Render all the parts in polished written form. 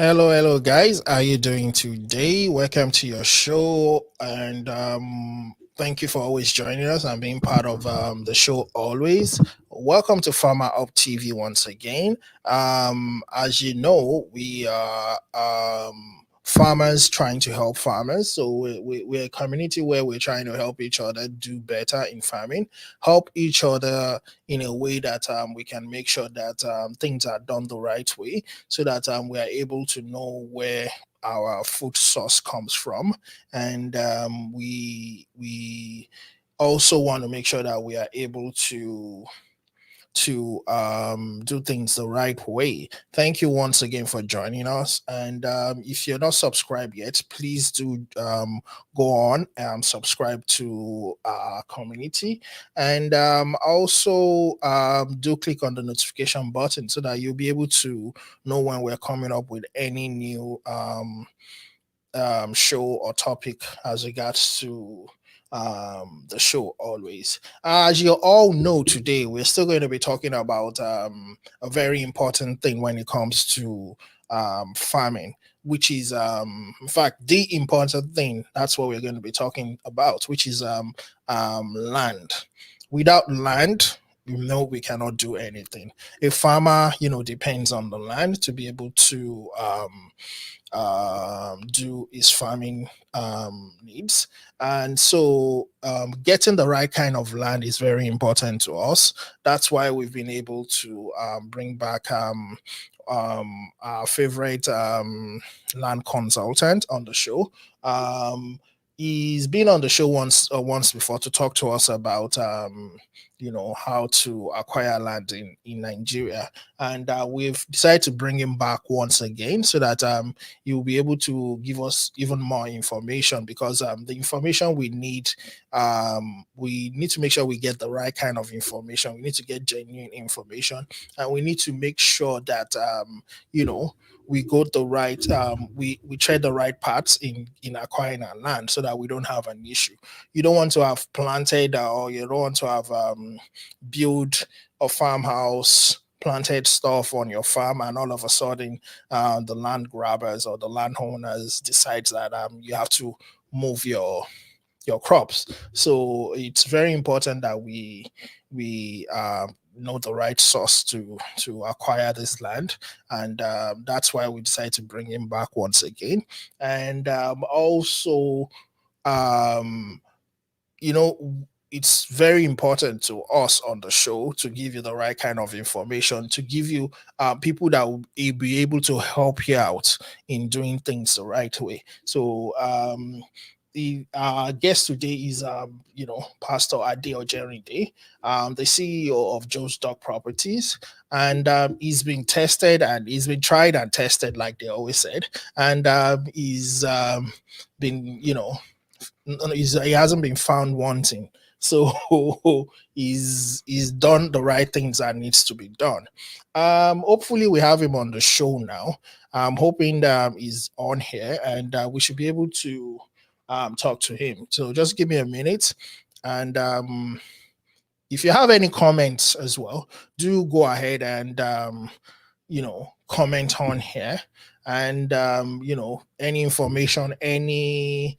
Hello, guys. How are you doing today? Welcome to your show, and thank you for always joining us and being part of the show. Always welcome to FarmerHubTV once again. As you know, we are farmers trying to help farmers. So we're a community where we're trying to help each other do better in farming, help each other in a way that we can make sure that things are done the right way so that we are able to know where our food source comes from, and we also want to make sure that we are able to do things the right way. Thank you once again for joining us. And if you're not subscribed yet, please do go on and subscribe to our community. And also do click on the notification button so that you'll be able to know when we're coming up with any new show or topic as regards to the show always. As you all know, today we're still going to be talking about a very important thing when it comes to farming, which is, in fact, the important thing. That's what we're going to be talking about, which is land. Without land, we cannot do anything. A farmer, depends on the land to be able to do his farming needs. And so, getting the right kind of land is very important to us. That's why we've been able to bring back our favorite land consultant on the show. He's been on the show once before to talk to us about how to acquire land in Nigeria, and we've decided to bring him back once again so that you'll be able to give us even more information, because the information we need to make sure we get the right kind of information. We need to get genuine information, and we need to make sure that we go the right we tread the right paths in acquiring our land so that we don't have an issue. You don't want to have planted, or you don't want to have built a farmhouse, planted stuff on your farm, and all of a sudden the land grabbers or the landowners decides that you have to move your crops. So it's very important that we know the right source to acquire this land, and that's why we decided to bring him back once again. And also, um, it's very important to us on the show to give you the right kind of information, to give you people that will be able to help you out in doing things the right way. So the guest today is Pastor Ade Ojerinde, the CEO of JOSDOC Properties, and he's been tested and he's been tried and tested, like they always said, and he's been he hasn't been found wanting. So he's done the right things that needs to be done. Hopefully we have him on the show now. I'm hoping that he's on here, and we should be able to talk to him. So just give me a minute, and if you have any comments as well, do go ahead and comment on here, and any information, any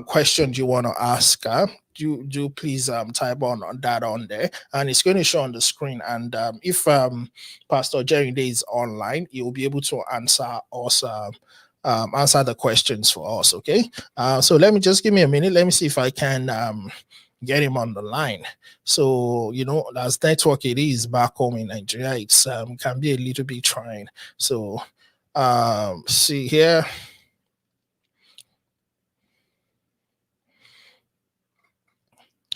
questions you want to ask her, do please type on that on there, and it's going to show on the screen. And if Pastor Jerry Day is online, he will be able to answer us. Answer the questions for us. Okay. So let me just give me a minute. Let me see if I can get him on the line. So as network it is back home in Nigeria, it's can be a little bit trying. So see here.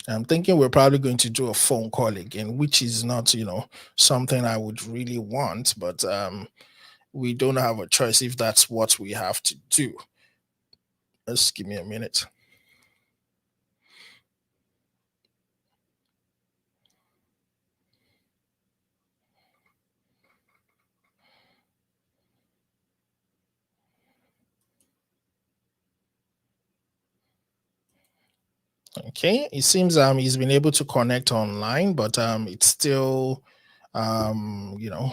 I'm thinking we're probably going to do a phone call again, which is not, something I would really want, but we don't have a choice if that's what we have to do. Just give me a minute. Okay, it seems he's been able to connect online, but it's still um you know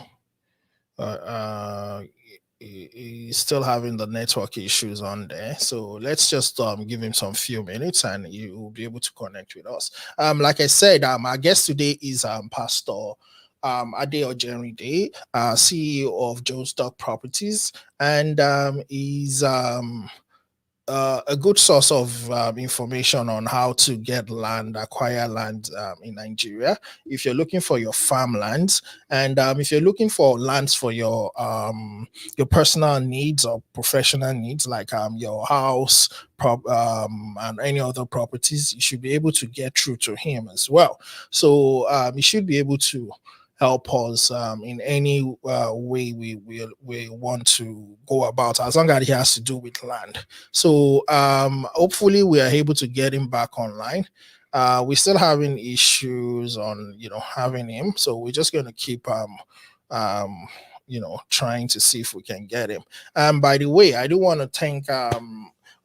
uh, uh he's still having the network issues on there. So let's just give him some few minutes and he will be able to connect with us. Like I said, our guest today is Pastor Ojerinde, CEO of JOSDOC Properties, and he's a good source of information on how to get land, acquire land in Nigeria. If you're looking for your farmlands, and if you're looking for lands for your personal needs or professional needs, like your house, and any other properties, you should be able to get through to him as well. So you should be able to help us in any way we want to go about, as long as it has to do with land. So hopefully we are able to get him back online. We're still having issues on having him, so we're just going to keep trying to see if we can get him. By the way, I do want to thank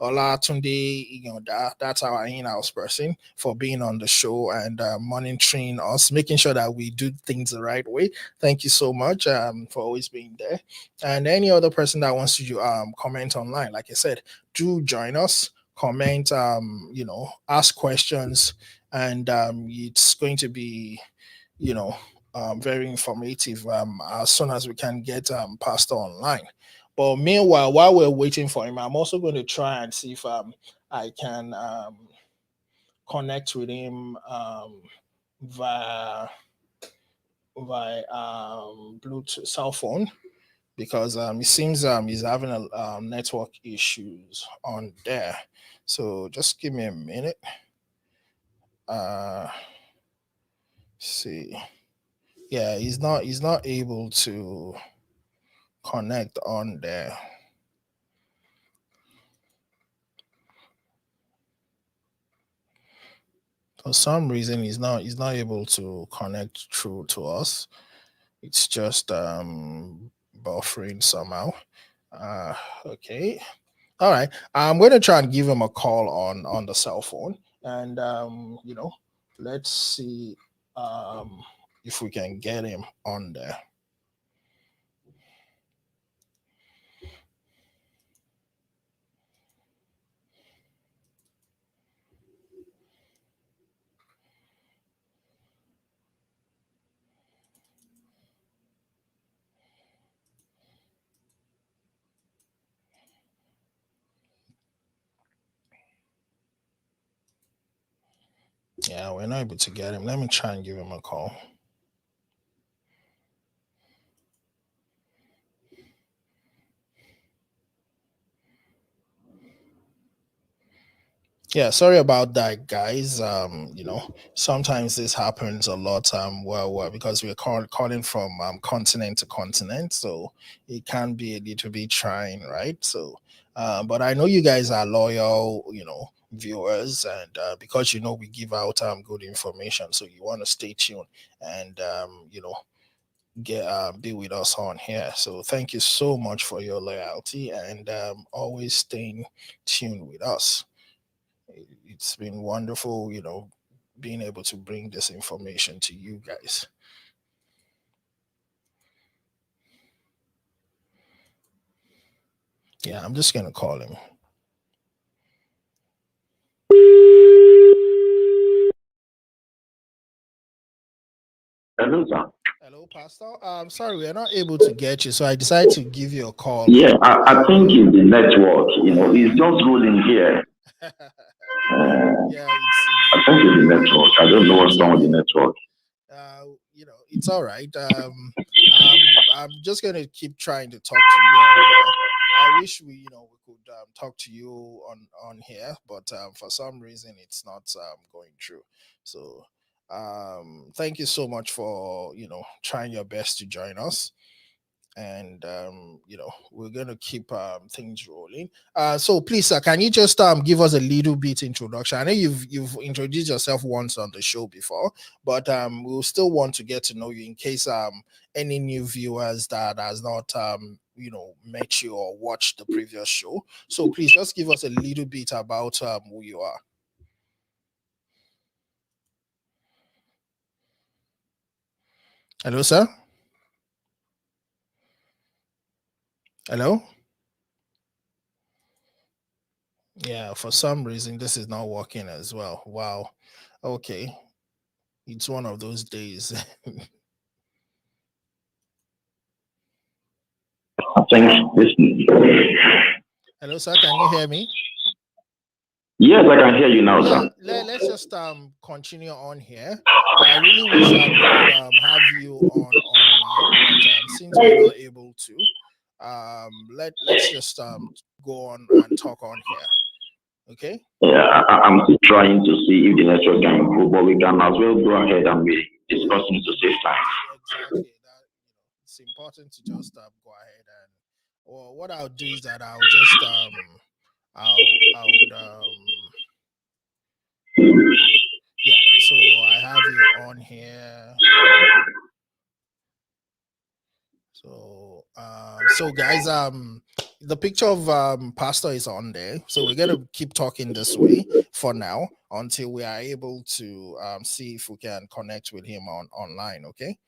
Olatunde, that's our in-house person, for being on the show and monitoring us, making sure that we do things the right way. Thank you so much for always being there. And any other person that wants to comment online, like I said, do join us, comment, ask questions, and it's going to be, very informative as soon as we can get Pastor online. But meanwhile, while we're waiting for him, I'm also going to try and see if I can connect with him via Bluetooth cell phone, because it seems he's having a network issues on there. So just give me a minute. See, yeah, he's not able to connect on there. For some reason he's not able to connect through to us. It's just buffering somehow. Okay. All right. I'm going to try and give him a call on the cell phone, and let's see if we can get him on there. Yeah, we're not able to get him. Let me try and give him a call. Yeah, sorry about that, guys. Sometimes this happens a lot. Well, because we're calling from continent to continent, so it can be a little bit trying, right? So, but I know you guys are loyal, viewers, and because we give out good information, so you want to stay tuned and get be with us on here. So thank you so much for your loyalty and always staying tuned with us. It's been wonderful, being able to bring this information to you guys. Yeah, I'm just gonna call him. Hello, sir. Hello, Pastor. I'm sorry, we are not able to get you, so I decided to give you a call. Yeah, I think it's the network. It's just rolling here. Yeah, I think it's the network. I don't know what's wrong with the network. It's all right. I'm just gonna keep trying to talk to you on here. I wish we could talk to you on here, but for some reason it's not going through. So thank you so much for trying your best to join us, and we're gonna keep things rolling. So please, sir, can you just give us a little bit introduction? I know you've introduced yourself once on the show before, but we'll still want to get to know you in case any new viewers that has not met you or watched the previous show. So please just give us a little bit about who you are. Hello, sir. Hello? Yeah, for some reason this is not working as well. Wow. Okay. It's one of those days. I think this. Hello, sir. Can you hear me? Yes, I can hear you now, Yeah, sir. let's just continue on here. I really wish I could have you online, but since we're not able to, let's just go on and talk on here. Okay. Yeah, I'm still trying to see if the network can improve, but we can as well go ahead and be discussing to save time. Exactly. That it's important to just go ahead and. Well, what I'll do is that I'll just I would yeah. So I have you on here. So guys, the picture of Pastor is on there. So we're gonna keep talking this way for now until we are able to see if we can connect with him online. Okay.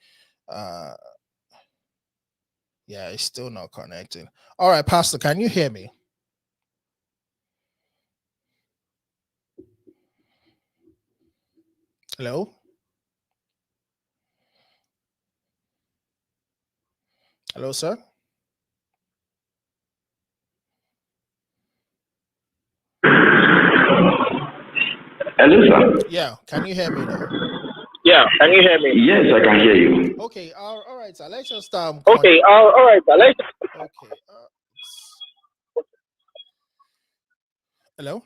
Yeah, it's still not connecting. All right, Pastor, can you hear me? Hello. Hello, sir. Hello, sir. Yeah, can you hear me now? Yeah, can you hear me? Yes, I can hear you. Okay, all right, sir. Let's just Okay, all right, sir. Let's. Okay. Hello.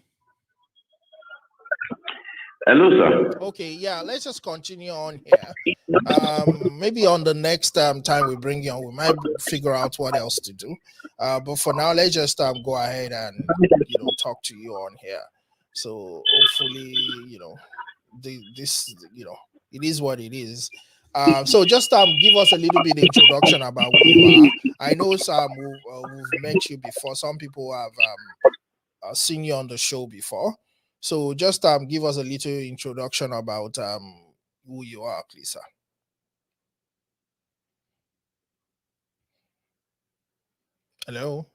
Hello, sir. Okay, yeah. Let's just continue on here. Maybe on the next time we bring you on, we might figure out what else to do. But for now, let's just go ahead and talk to you on here. So hopefully, this it is what it is. So just give us a little bit of introduction about who you are. I know some we've met you before. Some people have seen you on the show before. So just give us a little introduction about who you are, please, sir. Hello.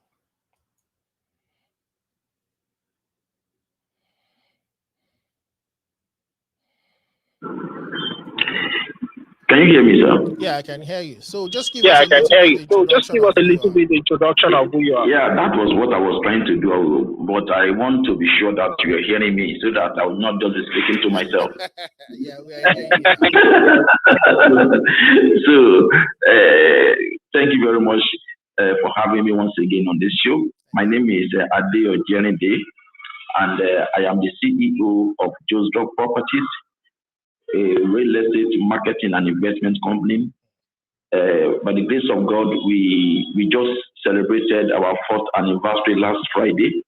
Can you hear me, sir? Yeah, I can hear you. So just give us a little bit So just give us a little bit introduction of who you are. Yeah, that was what I was trying to do, but I want to be sure that you are hearing me so that I will not just be speaking to myself. Yeah, we are hearing you. So, thank you very much for having me once again on this show. My name is Ojerinde, and I am the CEO of JOSDOC Properties, a real estate marketing and investment company. By the grace of God, we just celebrated our 4th anniversary last Friday,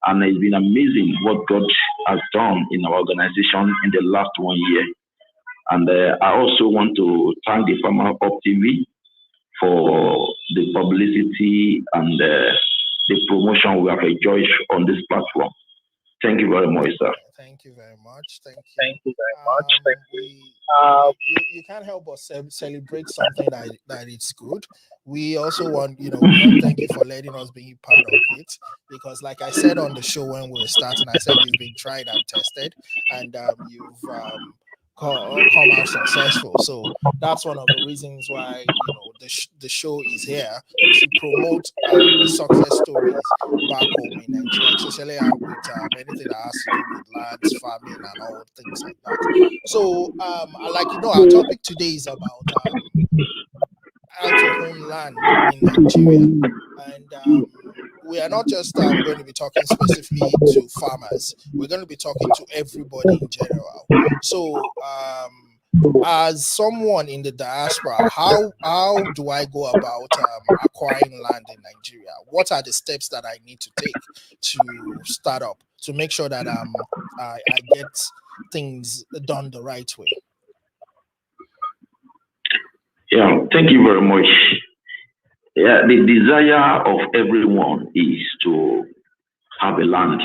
and it's been amazing what God has done in our organization in the last 1 year. And I also want to thank the FarmerHubTV for the publicity and the promotion we have enjoyed on this platform. Thank you very much, sir. Thank you very much. Thank you very much. You can't help but celebrate something that it's good. We also want, we want to thank you for letting us be part of it, because like I said on the show when we were starting, I said you've been tried and tested, and you've come out successful. So that's one of the reasons why the show is here to promote the success stories back home in Nigeria, especially with anything that has to do with lands, farming, and all things like that. So, our topic today is about how to own land in Nigeria, and we are not just going to be talking specifically to farmers. We're going to be talking to everybody in general. So, as someone in the diaspora, how do I go about acquiring land in Nigeria? What are the steps that I need to take to start up to make sure that I get things done the right way? Yeah, thank you very much. Yeah, the desire of everyone is to have a land.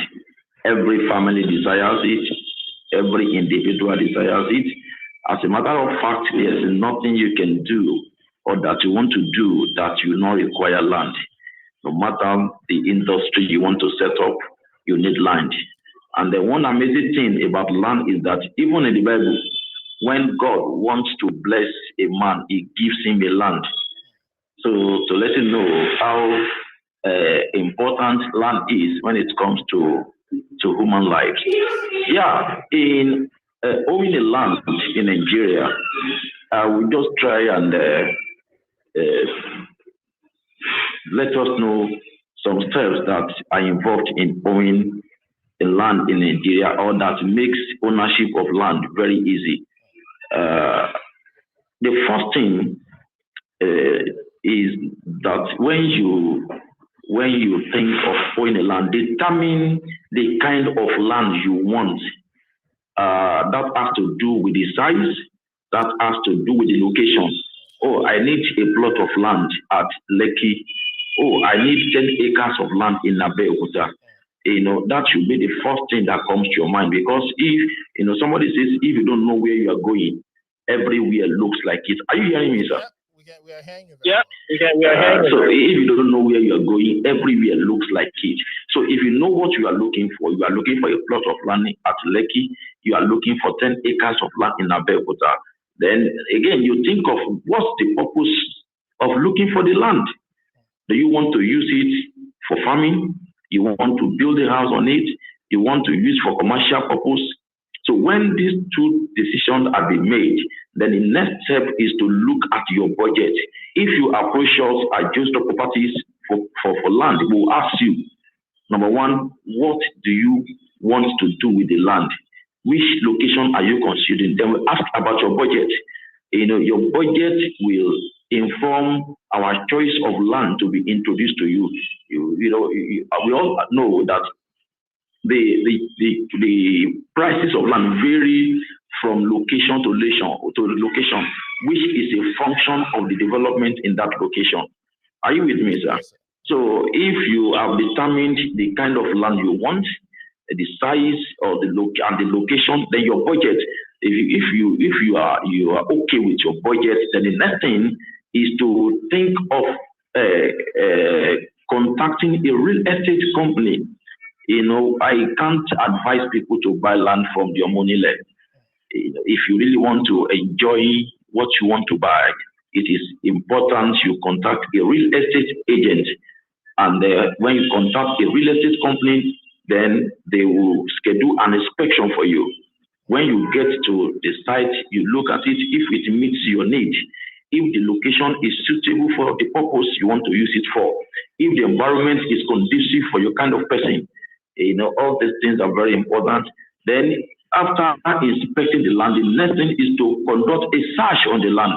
Every family desires it. Every individual desires it. As a matter of fact, there's nothing you can do or that you want to do that will not require land. no matter the industry you want to set up, you need land. And the one amazing thing about land is that even in the Bible, when God wants to bless a man, he gives him a land. So to let you know how important land is when it comes to human life. Yeah, in owning a land in Nigeria, I will just try and let us know some steps that are involved in owning a land in Nigeria, or that makes ownership of land very easy. The first thing is that when you think of owning a land, determine the kind of land you want. That has to do with the size, that has to do with the location. Oh, I need a plot of land at Lekki. Oh, I need 10 acres of land in Abeokuta. That should be the first thing that comes to your mind, because if somebody says, if you don't know where you are going, everywhere looks like it. Are you hearing me, sir? Yeah, we are hearing you. Yeah, we are hearing you. So if you don't know where you are going, everywhere looks like it. So if you know what you are looking for a plot of land at Lekki, you are looking for 10 acres of land in Abeokuta, then again, you think of what's the purpose of looking for the land. Do you want to use it for farming? You want to build a house on it? You want to use for commercial purpose? So when these two decisions are being made, then the next step is to look at your budget. If you approach us at JOSDOC Properties for land, we will ask you, number one, what do you want to do with the land? Which location are you considering? Then we ask about your budget. Your budget will inform our choice of land to be introduced to you. We all know that the prices of land vary from location to location, which is a function of the development in that location. Are you with me, sir? So if you have determined the kind of land you want, the size or the location, then your budget. If you are okay with your budget, then the next thing is to think of contacting a real estate company. I can't advise people to buy land from your money left. If you really want to enjoy what you want to buy, it is important you contact a real estate agent. And when you contact a real estate company, then they will schedule an inspection for you. When you get to the site, you look at it. If it meets your need, if the location is suitable for the purpose you want to use it for, if the environment is conducive for your kind of person, all these things are very important. Then after inspecting the land, the next thing is to conduct a search on the land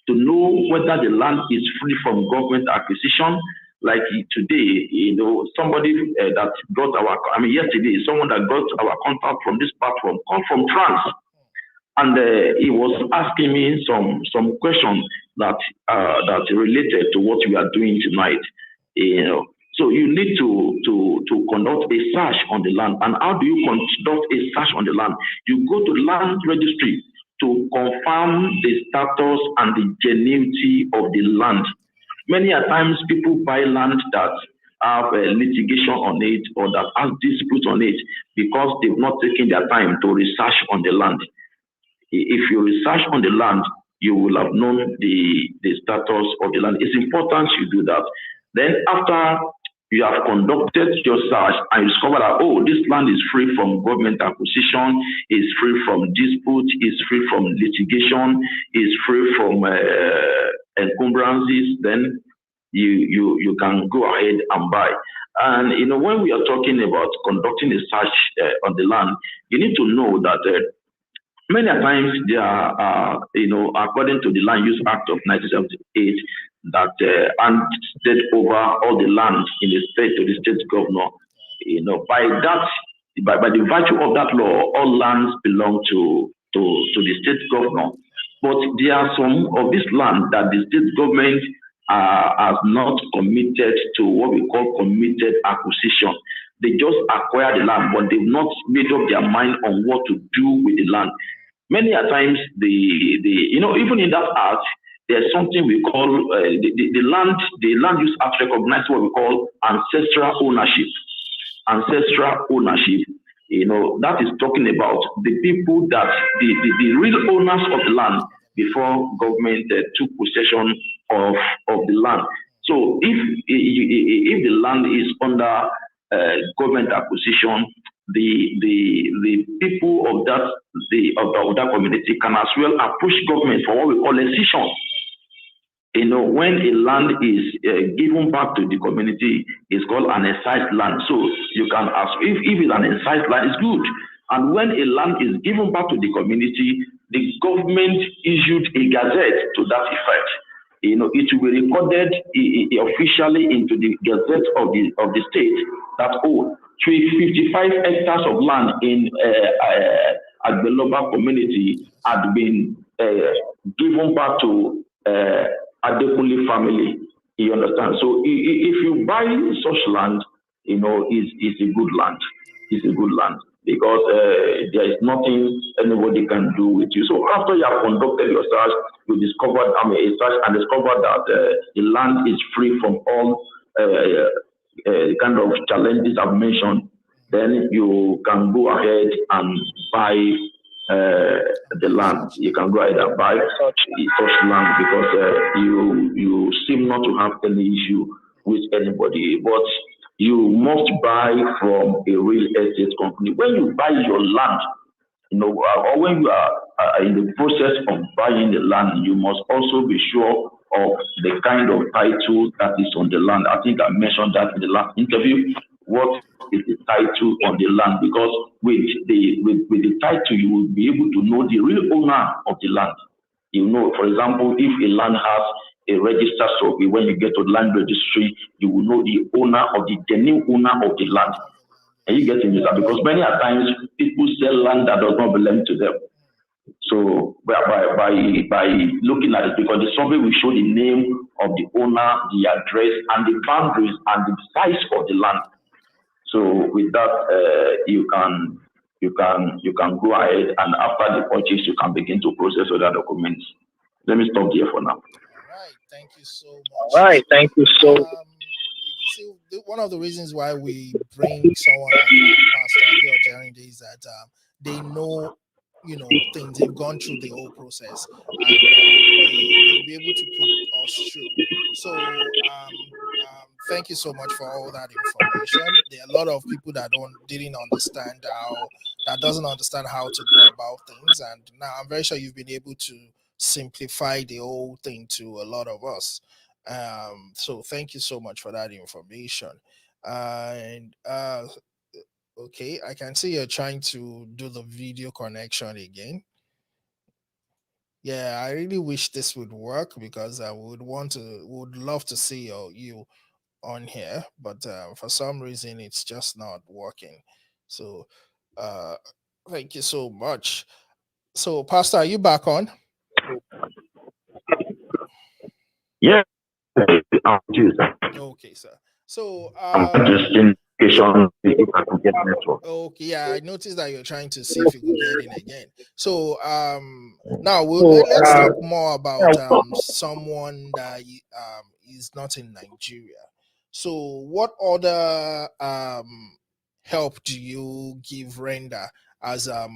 to know whether the land is free from government acquisition. Like today, somebody that got yesterday, someone that got our contact from this platform, come from France. And he was asking me some questions that related to what we are doing tonight. So you need to conduct a search on the land. And how do you conduct a search on the land? You go to land registry to confirm the status and the genuinity of the land. Many a times people buy land that have litigation on it or that have dispute on it because they've not taken their time to research on the land. If you research on the land, you will have known the status of the land. It's important you do that. Then after you have conducted your search and you discover that, this land is free from government acquisition, is free from dispute, is free from litigation, is free from encumbrances, then you can go ahead and buy. And when we are talking about conducting a search on the land, you need to know that many times there are, according to the Land Use Act of 1978, that handed over all the land in the state to the state governor. By the virtue of that law, all lands belong to the state governor. But there are some of this land that the state government has not committed to what we call committed acquisition. They just acquire the land, but they've not made up their mind on what to do with the land. Many a times, even in that act, there's something we call the land use act recognizes what we call ancestral ownership. Ancestral ownership, that is talking about the people that the real owners of the land before government took possession of the land. So if the land is under government acquisition, the people of that community can as well approach government for what we call a cession. When a land is given back to the community, it's called an excised land. So you can ask if it's an excised land, it's good. And when a land is given back to the community, the government issued a gazette to that effect. It will be recorded officially into the gazette of the state that 55 hectares of land in Agbeloba community had been given back to Adekunle family. You understand? So if you buy such land, it's a good land. It's a good land because there is nothing anybody can do with you. So after you have conducted your search, you discovered discovered that the land is free from all kind of challenges I've mentioned. Then you can go ahead and buy the land. You can go ahead and buy such land because you seem not to have any issue with anybody. But you must buy from a real estate company. When you buy your land, or when you are in the process of buying the land, you must also be sure of the kind of title that is on the land. I think I mentioned that in the last interview. What is the title on the land? Because with the title, you will be able to know the real owner of the land. For example, if a land has a registered survey, when you get to land registry, you will know the owner of the genuine owner of the land. And you get in this because many times people sell land that does not belong to them. So by looking at it, because the survey will show the name of the owner, the address, and the boundaries and the size of the land. So with that, you can go ahead, and after the purchase, you can begin to process other documents. Let me stop here for now. All right, thank you so much. All right, thank you so much. You see, one of the reasons why we bring someone like Pastor Ojerinde is that they know, things. They've gone through the whole process, and they'll be able to put us through. So, thank you so much for all that information. There are a lot of people that doesn't understand how to go about things, and now I'm very sure you've been able to simplify the whole thing to a lot of us. So thank you so much for that information. And okay, I can see you're trying to do the video connection again. Yeah, I really wish this would work because I would love to see you on here, but for some reason it's just not working. So thank you so much. So Pastor, are you back on? Yeah. Okay, sir. So okay, yeah, I noticed that you're trying to see if you could get in again. So now let's talk more about someone that is not in Nigeria. So what other help do you render as a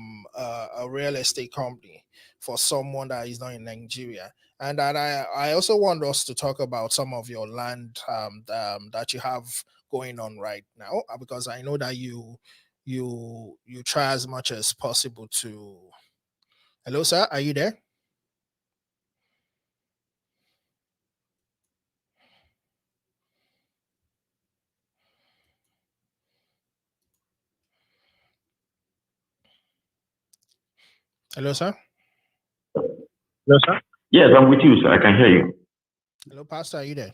real estate company for someone that is not in Nigeria? And that I also want us to talk about some of your land that you have going on right now, because I know that you try as much as possible to. Hello, sir. Are you there? Hello, sir. Hello, sir. Yes, I'm with you, sir. I can hear you. Hello, Pastor. Are you there?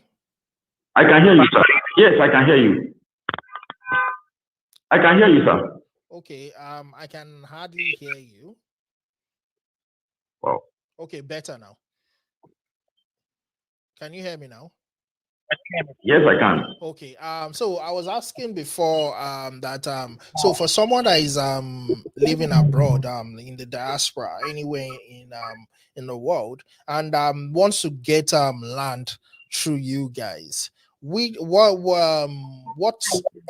I can hear you, sir. Yes, I can hear you. I can hear you, sir. Okay. I can hardly hear you. Wow. Okay, better now. Can you hear me now? Yes, I can. Okay. So I was asking before that so for someone that is living abroad in the diaspora anywhere in the world and wants to get land through you guys, what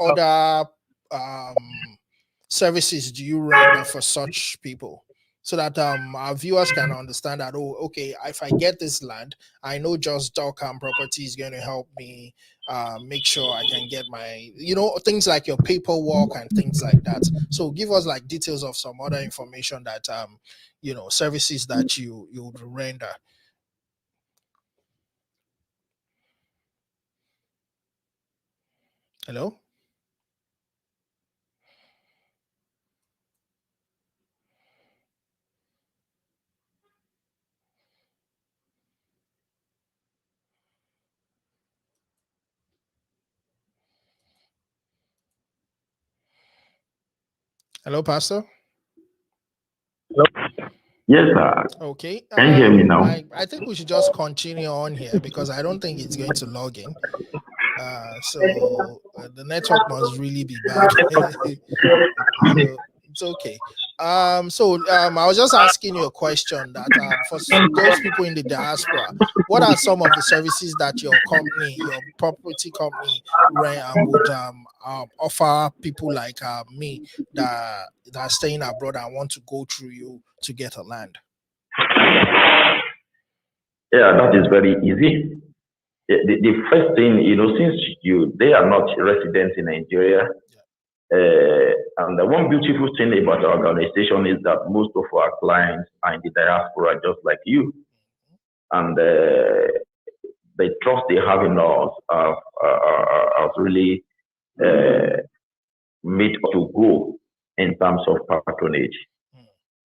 other services do you render for such people? So that our viewers can understand that, oh, okay, if I get this land, I know JOSDOC property is going to help me make sure I can get my, things like your paperwork and things like that. So give us like details of some other information that, services that you would render. Hello? Hello, Pastor? Hello? Yes, sir. Okay. Can you hear me now? I think we should just continue on here because I don't think it's going to log in. So the network must really be bad. So it's okay. So I was just asking you a question that for those people in the diaspora, what are some of the services that your company, your property company, would offer people like me that are staying abroad and want to go through you to get a land? Yeah, that is very easy. The first thing, since they are not residents in Nigeria, and the one beautiful thing about our organization is that most of our clients are in the diaspora, just like you, and the trust they have in us has really made us to grow in terms of patronage.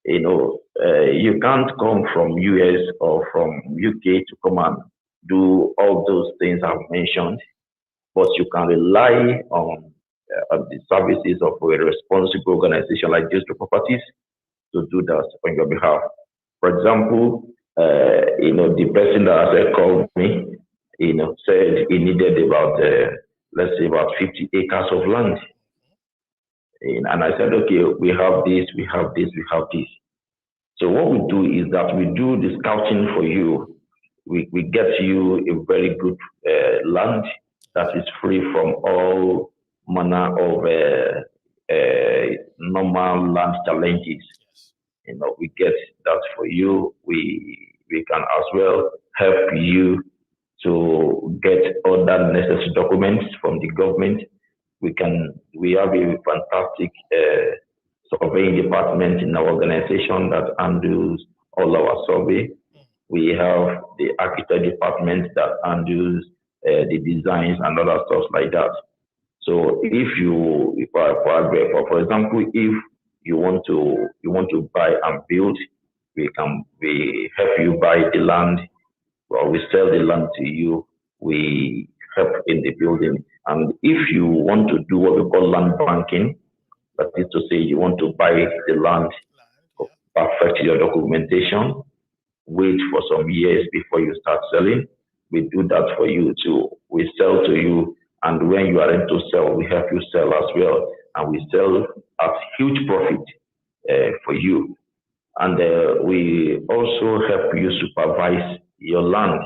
You can't come from US or from UK to come and do all those things I've mentioned, but you can rely on the services of a responsible organization like JOSDOC Properties to do that on your behalf. For example, the person that has called me, said he needed about, let's say, about 50 acres of land. And I said, okay, we have this, we have this, we have this. So what we do is that we do the scouting for you. We get you a very good land that is free from all manner of normal land challenges. We get that for you. We can as well help you to get other necessary documents from the government. We have a fantastic surveying department in our organization that handles all our survey. We have the architect department that handles the designs and other stuff like that. So for example, if you want to buy and build, we help you buy the land, or we sell the land to you. We help in the building. And if you want to do what we call land banking, that is to say you want to buy the land, perfect your documentation, wait for some years before you start selling, we do that for you too. We sell to you, and when you are ready to sell, we help you sell as well, and we sell at huge profit for you. And we also help you supervise your land.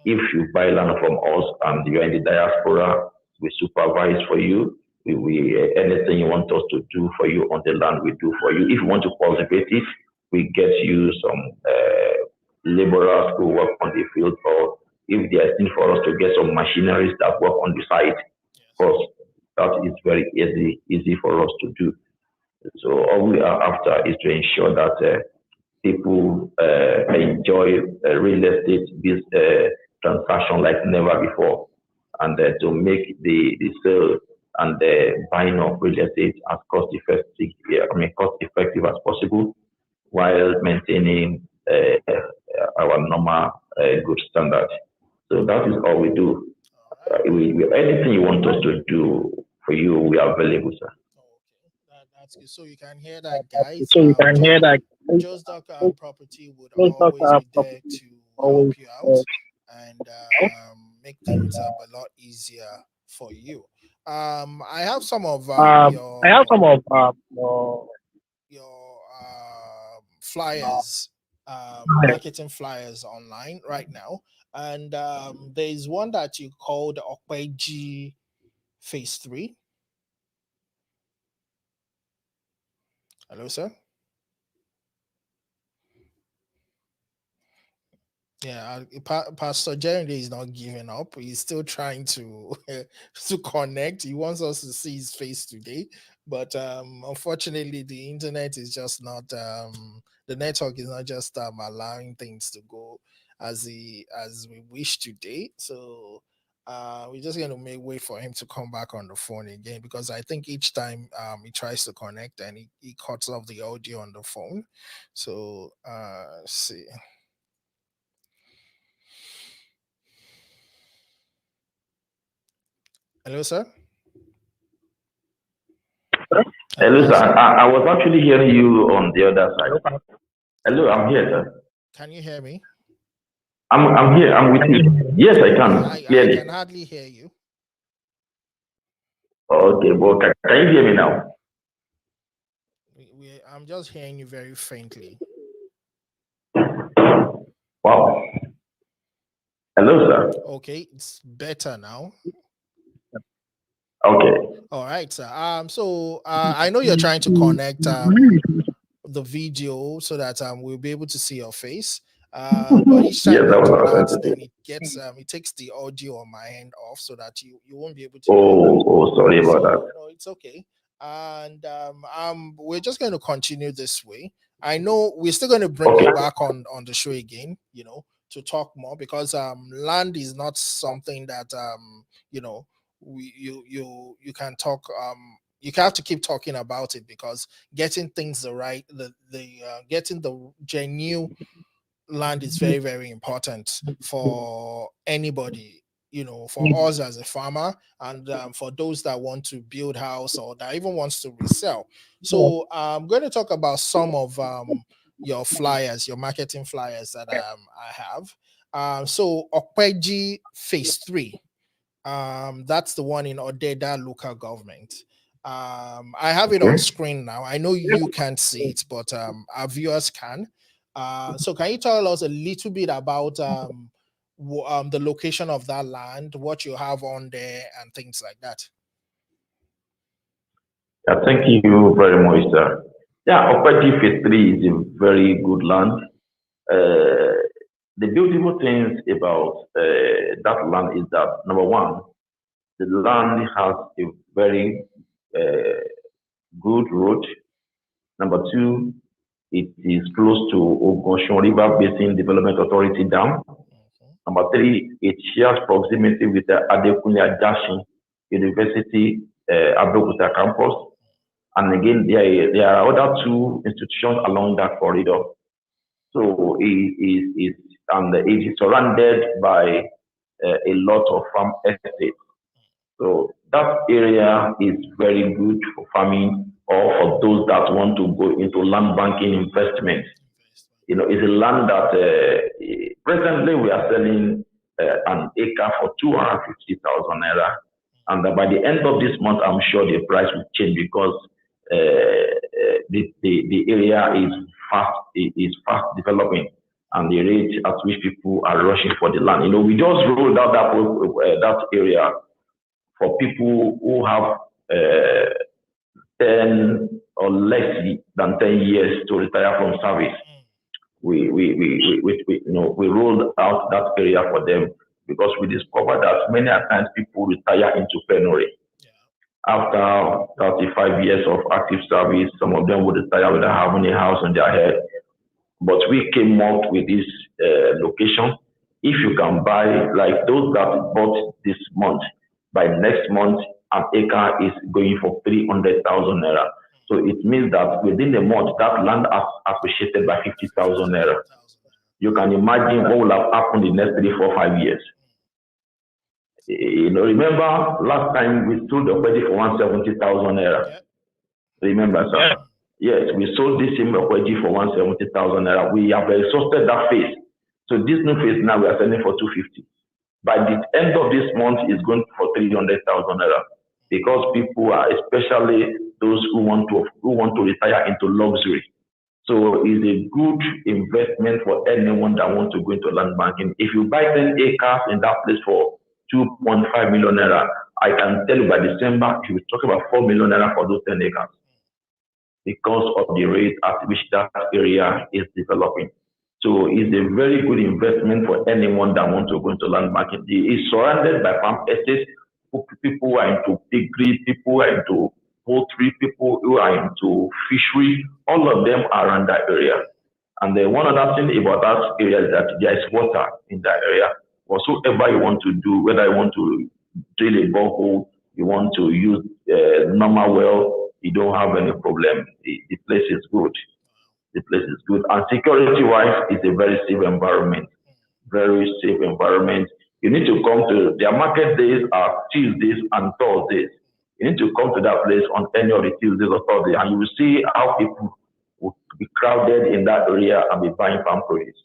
If you buy land from us and you're in the diaspora, we supervise for you. Anything you want us to do for you on the land, we do for you. If you want to cultivate it, we get you some laborers who work on the field, or if they are asking for us to get some machineries that work on the site, of course, that is very easy for us to do. So all we are after is to ensure that people enjoy real estate transaction like never before, and to make the sale and the buying of real estate as cost effective as possible, while maintaining our normal good standard. So that is all we do. Anything you want us to do for you, we are available, sir. That's good. So you can hear that, guys. So you can hear that. JOSDOC property would always be there to help you out and make things a lot easier for you. I have some of I have some of your flyers, marketing flyers online right now, and there's one that you called Okweji Phase 3. Hello, sir. Yeah, Pastor Jerry is not giving up. He's still trying to to connect. He wants us to see his face today, but unfortunately, the internet is just not. The network is not just allowing things to go as we wish today. So we're just going to wait for him to come back on the phone again, because I think each time he tries to connect and he cuts off the audio on the phone. So let's see. Hello, sir. Hello, sir. I was actually hearing you on the other side. Hello, I'm here, sir. Can you hear me? I'm here. I'm with you. Yes, I can. Clearly. I can hardly hear you. Okay, but can you hear me now? I'm just hearing you very faintly. Wow. Hello, sir. Okay, it's better now. Okay. All right, sir. So I know you're trying to connect the video so that we'll be able to see your face. But each time you connect, then it takes the audio on my end off, so that you won't be able to. Oh, sorry about that. No, it's okay. And we're just going to continue this way. I know we're still going to bring you back on the show again, to talk more, because land is not something that you can talk. You have to keep talking about it, because getting things getting the genuine land is very, very important for anybody, for us as a farmer, and for those that want to build house or that even wants to resell. So I'm going to talk about some of your flyers, your marketing flyers that I have. So Okweji Phase 3, that's the one in Odeda local government. I have it on screen now. I know you can't see it, but our viewers can. So can you tell us a little bit about the location of that land, what you have on there, and things like that? Yeah, thank you very much, sir. Yeah, Okweji Phase 3 is a very good land. The beautiful things about that land is that, number one, the land has a very good road. Number two, it is close to Ogunshun River Basin Development Authority Dam. Number three, it shares proximity with the Adekunle Ajasin University Abeokuta campus. And again, there are other two institutions along that corridor. So it is surrounded by a lot of farm estates. So that area is very good for farming, or for those that want to go into land banking investment. It's a land that presently we are selling an acre for 250,000 naira. And by the end of this month, I'm sure the price will change, because the area is fast developing, and the rate at which people are rushing for the land. We just rolled out that area for people who have 10 or less than 10 years to retire from service. We rolled out that area for them, because we discovered that many times people retire into penury. After 35 years of active service, some of them would retire without having a house on their head. But we came up with this location. If you can buy, like those that bought this month, by next month, an acre is going for 300,000 naira. So it means that within a month, that land has appreciated by 50,000 naira. You can imagine what will have happened in the next 3, 4, 5 years. Remember last time we sold the Okweji for 170,000 naira. Remember, sir? Yes, we sold this same Okweji for 170,000 naira. We have exhausted that phase. So this new phase now we are selling for 250. By the end of this month, it's going for 300,000 naira, because people are, especially those who want to retire into luxury. So it's a good investment for anyone that wants to go into land banking. If you buy 10 acres in that place for 2.5 million naira, I can tell you by December, you will talk about 4 million naira for those 10 acres, because of the rate at which that area is developing. So it's a very good investment for anyone that wants to go into land banking. It's surrounded by farm estates. People who are into piggery, people who are into poultry, people who are into fishery, all of them are around that area. And then one other thing about that area is that there is water in that area. Whatsoever you want to do, whether you want to drill a borehole, you want to use normal well, you don't have any problem. The place is good. The place is good. And security-wise, it's a very safe environment. Very safe environment. You need to come to their market days are Tuesdays and Thursdays. You need to come to that place on any of the Tuesdays or Thursdays, and you will see how people will be crowded in that area and be buying farm produce.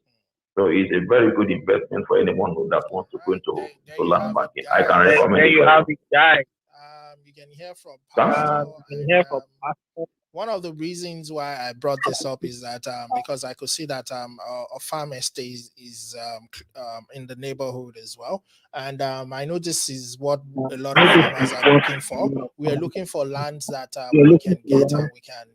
So it's a very good investment for anyone that wants to go into land banking. I can recommend There it. you have it, guys. You can hear from Huh? Pastor. One of the reasons why I brought this up is that because I could see that a farm estate is in the neighborhood as well, and I know this is what a lot of farmers are looking for. We are looking for lands that we can get and we can,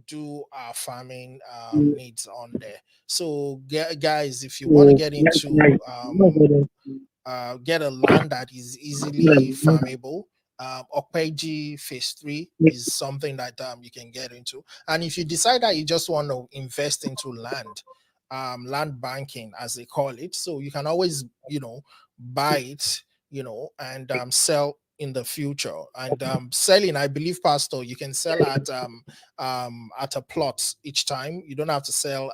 do our farming needs on there. So, guys, if you want to get into get a land that is easily farmable, Okpeji Phase 3 is something that you can get into. And if you decide that you just want to invest into land, land banking as they call it, so you can always buy it, and sell in the future. And selling, I believe, Pastor, you can sell at a plot each time. You don't have to sell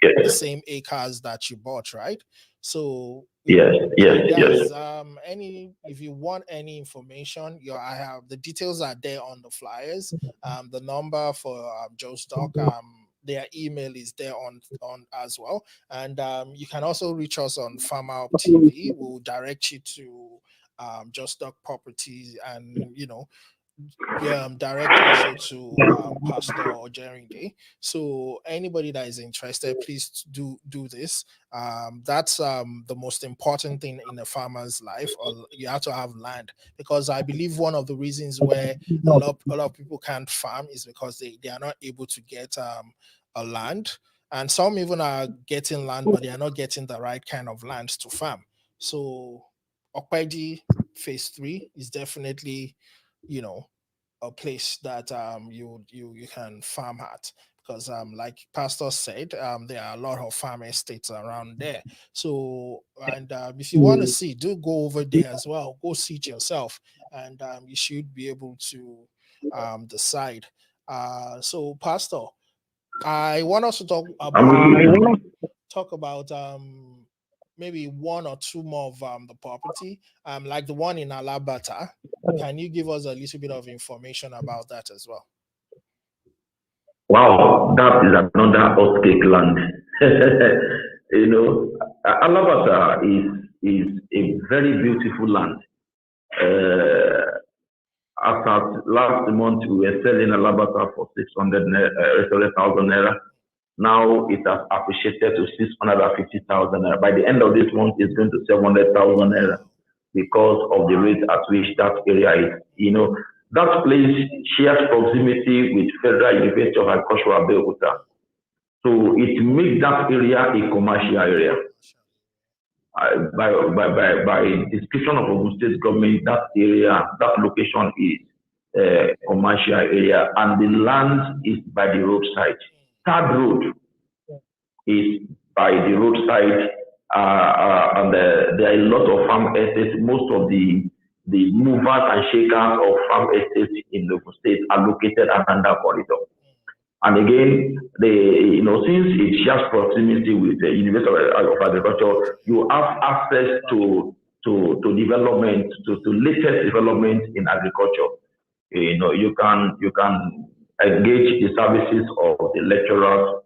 the same acres that you bought, right? So yes. If you want any information, I have the details are there on the flyers. The number for JOSDOC, their email is there on as well, and you can also reach us on FarmHubTV. We'll direct you to JOSDOC properties, and direct also to Pastor Ojerinde. So anybody that is interested, please do this. That's the most important thing in a farmer's life. Or you have to have land, because I believe one of the reasons where a lot of people can't farm is because they are not able to get a land, and some even are getting land, but they are not getting the right kind of land to farm. So Okpeji Phase 3 is definitely a place that you can farm at, because like Pastor said, there are a lot of farm estates around there. So, and if you want to see, do go over there as well. Go see it yourself, and you should be able to decide. So, Pastor, I want us to talk about maybe one or two more of the property, like the one in Alabata. Can you give us a little bit of information about that as well? Wow, that is another hot cake land. Alabata is a very beautiful land. After last month, we were selling Alabata for 600,000 naira. Now it has appreciated to 650,000 naira. By the end of this month, it's going to 700,000 naira, because of the rate at which that area is. That place shares proximity with Federal University of Agriculture, Abeokuta. So it makes that area a commercial area. By description of Ogun State government, that area, that location is a commercial area, and the land is by the roadside. Third road is by the roadside, and there are a lot of farm estates. Most of the movers and shakers of farm estates in the state are located around that corridor. And again, since it shares proximity with the University of Agriculture, you have access to development, to latest development in agriculture. You can engage the services of the lecturers,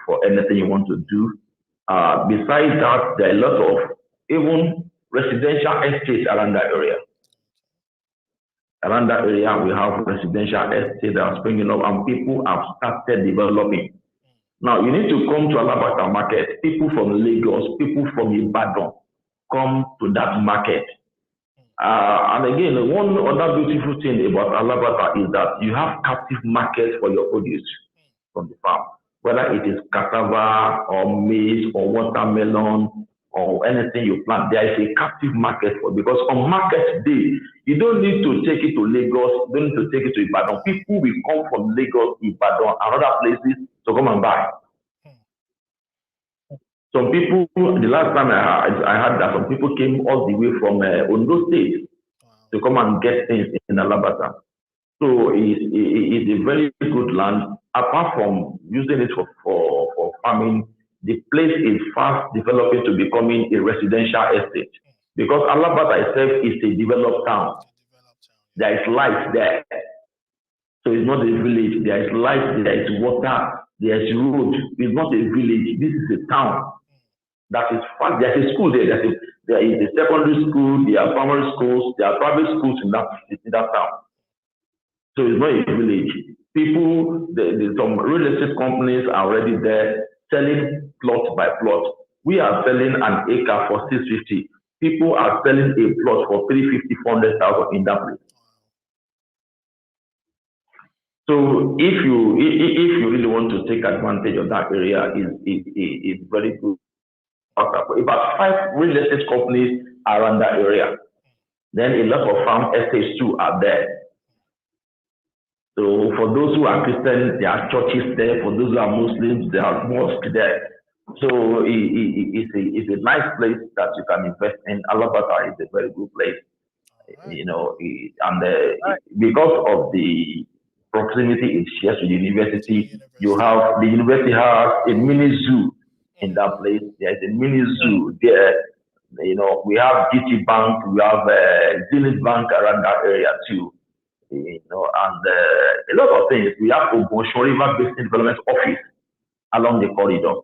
for anything you want to do. Besides that, there are a lot of even residential estates around that area. Around that area, we have residential estates that are springing up, and people have started developing. Now, you need to come to Alabata market. People from Lagos, people from Ibadan come to that market. And again, one other beautiful thing about Alabata is that you have captive markets for your produce from the farm, whether it is cassava or maize or watermelon or anything you plant. There is a captive market for, because on market day, you don't need to take it to Lagos, you don't need to take it to Ibadan. People will come from Lagos, Ibadan, and other places to come and buy. Some people, the last time I had that, some people came all the way from Ondo State to come and get things in Alabata. So it's a very good land. Apart from using it for farming, the place is fast developing to becoming a residential estate, because Alabata itself is a developed town. There is light there. So it's not a village. There is light, there is water, there is road. It's not a village. This is a town. That is fast. There's a school there. There is a secondary school. There are primary schools. There are private schools in that town. So it's not a village. People, some real estate companies are already there selling plot by plot. We are selling an acre for 650. People are selling a plot for 350, 400,000 in that place. So if you really want to take advantage of that area, it's very good. About 5 real estate companies are around that area. Then a lot of farm estates too are there. So for those who are Christians, there are churches there. For those who are Muslims, there are mosques there. So it's a nice place that you can invest in. Alabata is a very good place. Right. You know, because of the proximity it shares with the university, the university has a mini zoo in that place. There is a mini zoo there. You know, we have GT Bank, we have Zenith Bank around that area too. You know, and a lot of things. We have Ogonshore River Basin Development Office along the corridor.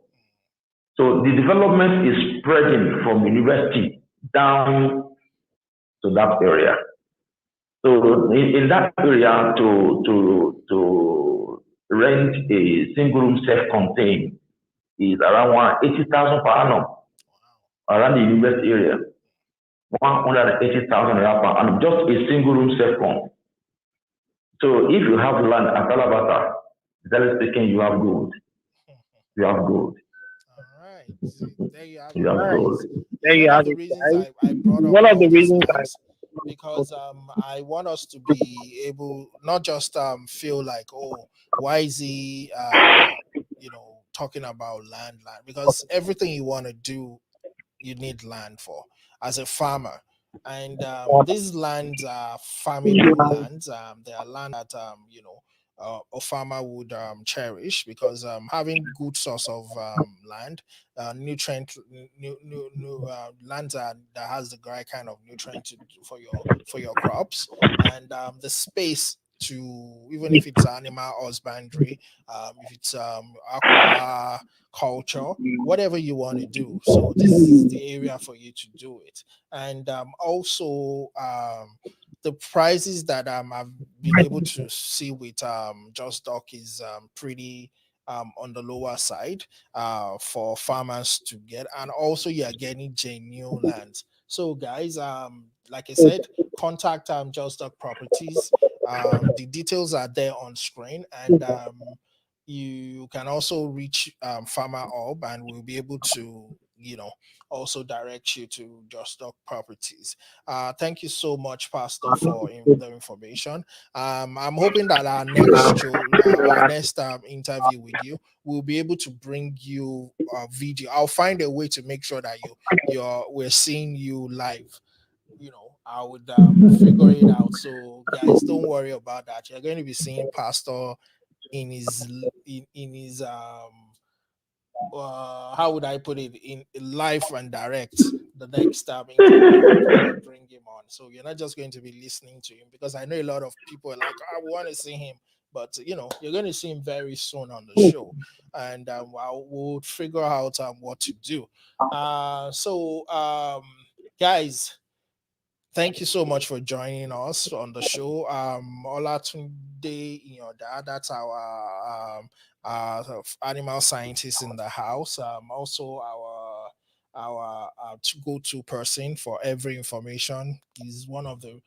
So the development is spreading from university down to that area. So in that area, to rent a single room self-contained is around 180,000 per annum around the university area. 180,000 per annum, just a single room self-contained. So if you have land at Alabata, generally speaking, you have gold. You have gold. All right. There you have it. You have gold. There you have it. I brought up one of the reasons because I want us to be able, not just feel like, oh, why is he talking about land, because everything you want to do, you need land for as a farmer. And these lands are farming lands. They are land that a farmer would cherish, because having good source of land, nutrient, lands that has the right kind of nutrient for your crops, and the space to, even if it's animal husbandry, if it's aqua culture, whatever you want to do. So this is the area for you to do it. And also the prices that I've been able to see with JOSDOC is pretty on the lower side for farmers to get, and also you're getting genuine lands. So guys, like I said, contact JOSDOC Properties. The details are there on screen, and you can also reach FarmerHub, and we'll be able to also direct you to JOSDOC Properties. Thank you so much, Pastor, for the information. I'm hoping that our next show, our next interview with you, we'll be able to bring you a video. I'll find a way to make sure that we're seeing you live. I would figure it out. So guys, don't worry about that. You're going to be seeing Pastor in his how would I put it, in live and direct the next interview bring him on. So you're not just going to be listening to him, because I know a lot of people are like, I want to see him, but you're going to see him very soon on the show, and we'll figure out what to do. Guys, thank you so much for joining us on the show. Olatunde, that's our animal scientist in the house. Also our go-to person for every information. He's one of the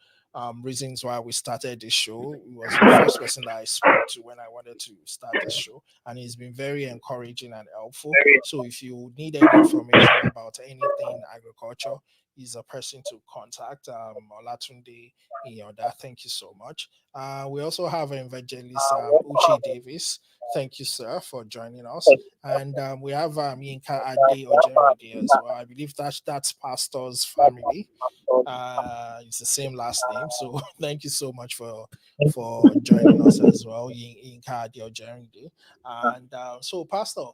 reasons why we started this show. He was the first person that I spoke to when I wanted to start this show, and he's been very encouraging and helpful. So if you need any information about anything agriculture, he's a person to contact. Olatunde, thank you so much. We also have evangelist Uche Davis. Thank you, sir, for joining us. And we have Yinka Ade Ojerinde as well. I believe that's pastor's family. It's the same last name. So thank you so much for joining us as well, Yinka Ade Ojerinde. And so, Pastor,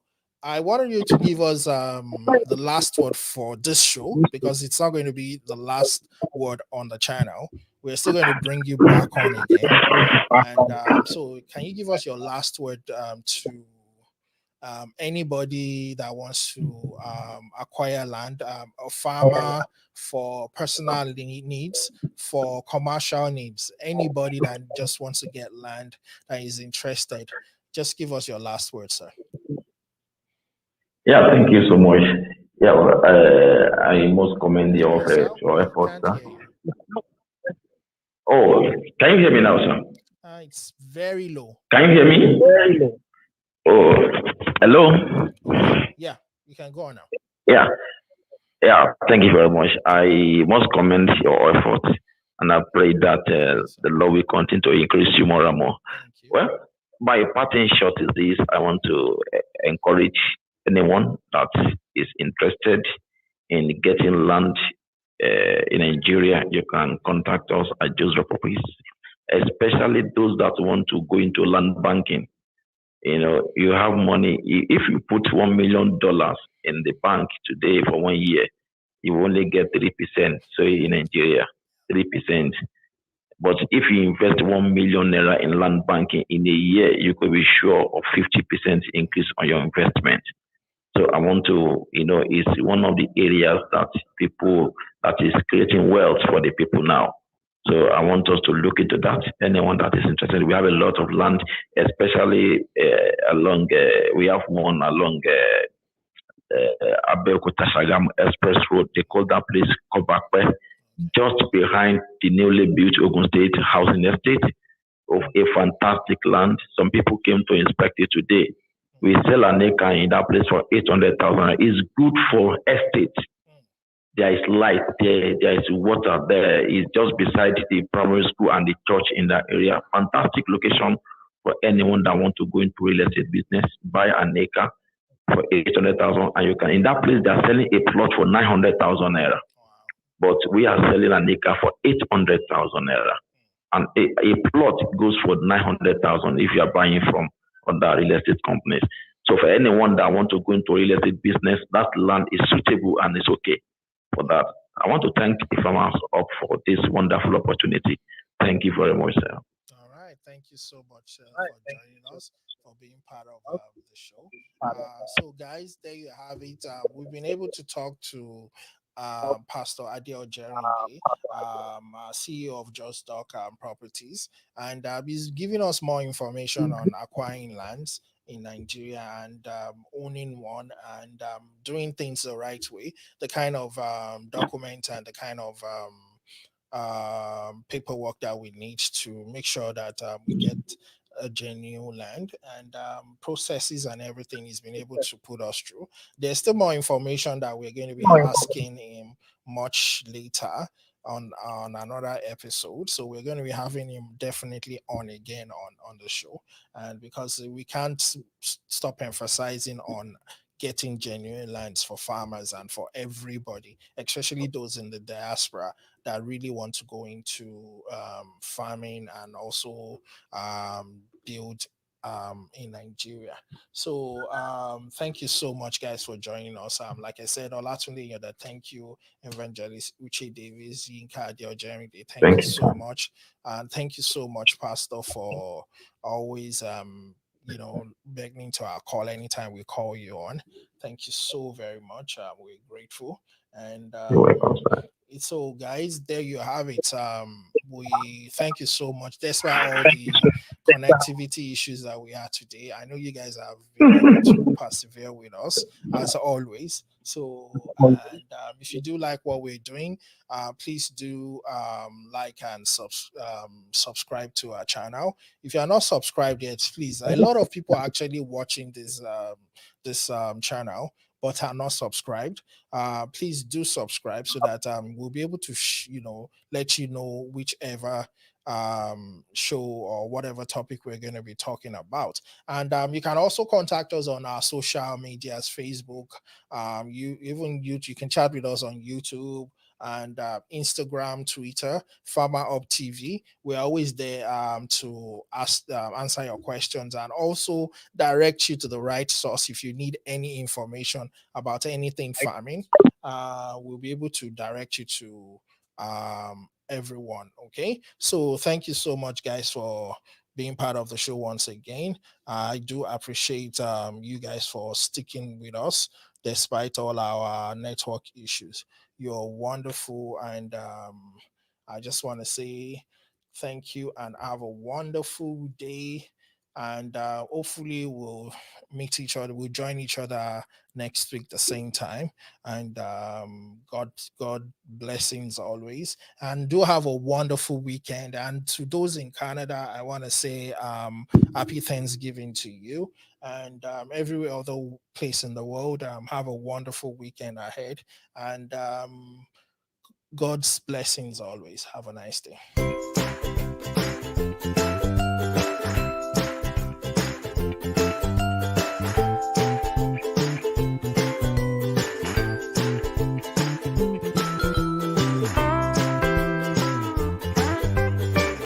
I wanted you to give us the last word for this show, because it's not going to be the last word on the channel. We're still going to bring you back on again. And so can you give us your last word to anybody that wants to acquire land, a farmer, for personal needs, for commercial needs, anybody that just wants to get land, that is interested? Just give us your last word, sir. Yeah, thank you so much. Yeah, I must commend your efforts, sir. Oh, can you hear me now, sir? It's very low. Can you hear me? Very low. Oh, hello? Yeah, you can go on now. Yeah, thank you very much. I must commend your efforts, and I pray that the Lord will continue to increase you more and more. Well, my parting shot is this. I want to encourage anyone that is interested in getting land in Nigeria. You can contact us at JOSDOC Properties, especially those that want to go into land banking. You have money. If you put $1 million in the bank today for 1 year, you only get 3%. So in Nigeria, 3%. But if you invest 1 million naira in land banking in a year, you could be sure of 50% increase on your investment. So I want to, it's one of the areas that is creating wealth for the people now. So I want us to look into that. Anyone that is interested, we have a lot of land, especially along, we have one along Abeokuta Shagam Express Road. They call that place Kobakwe, just behind the newly built Ogun State housing estate of a fantastic land. Some people came to inspect it today. We sell an acre in that place for 800,000. It's good for estate. There is light there. There is water there. It's just beside the primary school and the church in that area. Fantastic location for anyone that wants to go into real estate business. Buy an acre for 800,000, and you can. In that place, they are selling a plot for 900,000 naira. But we are selling an acre for 800,000 naira. And a plot goes for 900,000 if you are buying from other real estate companies. So for anyone that wants to go into real estate business, that land is suitable and it's okay for that. I want to thank the farmers up for this wonderful opportunity. Thank you very much, sir. All right. Thank you so much for joining us, for being part of the show. So guys, there you have it. We've been able to talk to Pastor Ade Ojerinde, CEO of JOSDOC Properties, and he's giving us more information on acquiring lands in Nigeria and owning one and doing things the right way, the kind of document and the kind of paperwork that we need to make sure that we get a genuine land, and processes and everything he's been able to put us through. There's still more information that we're going to be asking him much later on another episode, so we're going to be having him definitely on again on the show, and because we can't stop emphasizing on getting genuine lands for farmers and for everybody, especially those in the diaspora that really want to go into farming and also build in Nigeria. So thank you so much, guys, for joining us. Like I said, Olatunde, thank you, Evangelist Uche Davis, Yinka Ojerinde, thank you so much. And thank you so much, Pastor, for always begging to our call anytime we call you on. Thank you so very much. We're grateful. And You're welcome, sir. so guys, there you have it. We thank you so much, despite all the connectivity issues that we had today. I know you guys have been able to persevere with us as always. So and if you do like what we're doing, please do like and subscribe to our channel. If you are not subscribed yet, please, a lot of people are actually watching this channel but are not subscribed. Please do subscribe so that we'll be able to let you know whichever show or whatever topic we're going to be talking about. And you can also contact us on our social medias, Facebook, you can chat with us on YouTube and Instagram, Twitter, FarmerHubTV. We're always there to answer your questions and also direct you to the right source if you need any information about anything farming. We'll be able to direct you to everyone. Okay, so thank you so much, guys, for being part of the show once again. I do appreciate you guys for sticking with us despite all our network issues. You're wonderful, and I just want to say thank you and have a wonderful day. And hopefully we'll meet each other, we'll join each other next week the same time. And God blessings always, and do have a wonderful weekend. And to those in Canada, I want to say happy Thanksgiving to you, and every other place in the world. Have a wonderful weekend ahead, and God's blessings always. Have a nice day.